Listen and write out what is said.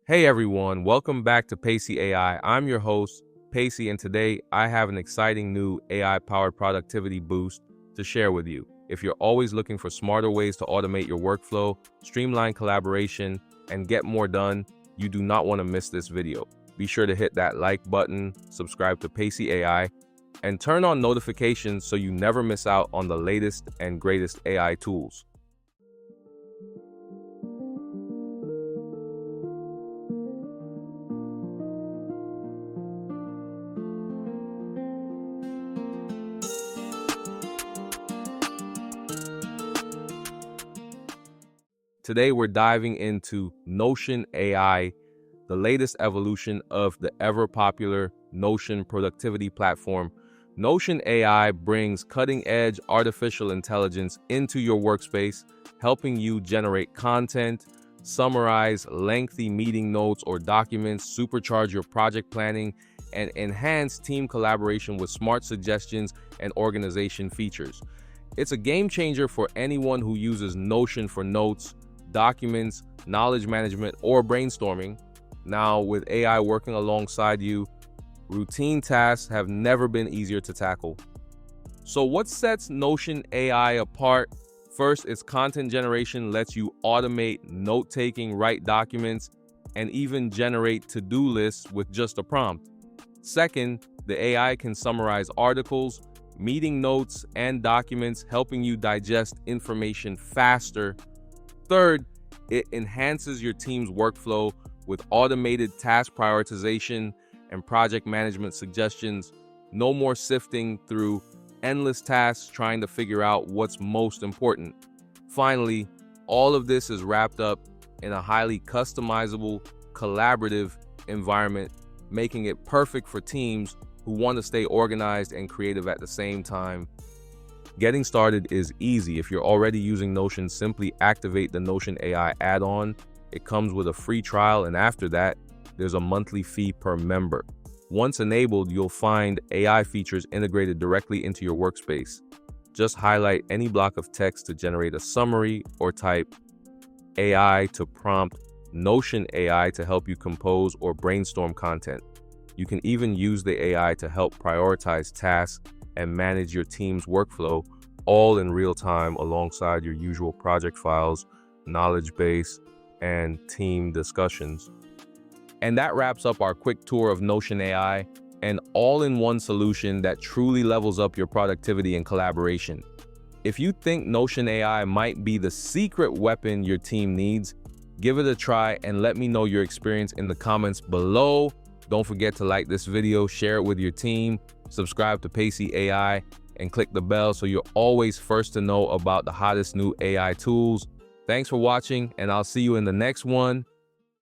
Hey everyone, welcome back to Pacey AI. I'm your host, Pacey, and today I have an exciting new AI-powered productivity boost to share with you. If you're always looking for smarter ways to automate your workflow, streamline collaboration, and get more done, you do not want to miss this video. Be sure to hit that like button, subscribe to Pacey AI, and turn on notifications so you never miss out on the latest and greatest AI tools. Today, we're diving into Notion AI, the latest evolution of the ever-popular Notion productivity platform. Notion AI brings cutting-edge artificial intelligence into your workspace, helping you generate content, summarize lengthy meeting notes or documents, supercharge your project planning, and enhance team collaboration with smart suggestions and organization features. It's a game changer for anyone who uses Notion for notes, documents, knowledge management, or brainstorming. Now, with AI working alongside you, routine tasks have never been easier to tackle. So what sets Notion AI apart? First, its content generation lets you automate note-taking, write documents, and even generate to-do lists with just a prompt. Second, the AI can summarize articles, meeting notes, and documents, helping you digest information faster. Third, it enhances your team's workflow with automated task prioritization and project management suggestions. No more sifting through endless tasks trying to figure out what's most important. Finally, all of this is wrapped up in a highly customizable, collaborative environment, making it perfect for teams who want to stay organized and creative at the same time. Getting started is easy. If you're already using Notion, simply activate the Notion AI add-on. It comes with a free trial, and after that, there's a monthly fee per member. Once enabled, you'll find AI features integrated directly into your workspace. Just highlight any block of text to generate a summary or type AI to prompt Notion AI to help you compose or brainstorm content. You can even use the AI to help prioritize tasks and manage your team's workflow, all in real time alongside your usual project files, knowledge base, and team discussions. And that wraps up our quick tour of Notion AI, an all-in-one solution that truly levels up your productivity and collaboration. If you think Notion AI might be the secret weapon your team needs, give it a try and let me know your experience in the comments below. Don't forget to like this video, share it with your team, subscribe to Pacey AI, and click the bell so you're always first to know about the hottest new AI tools. Thanks for watching, and I'll see you in the next one.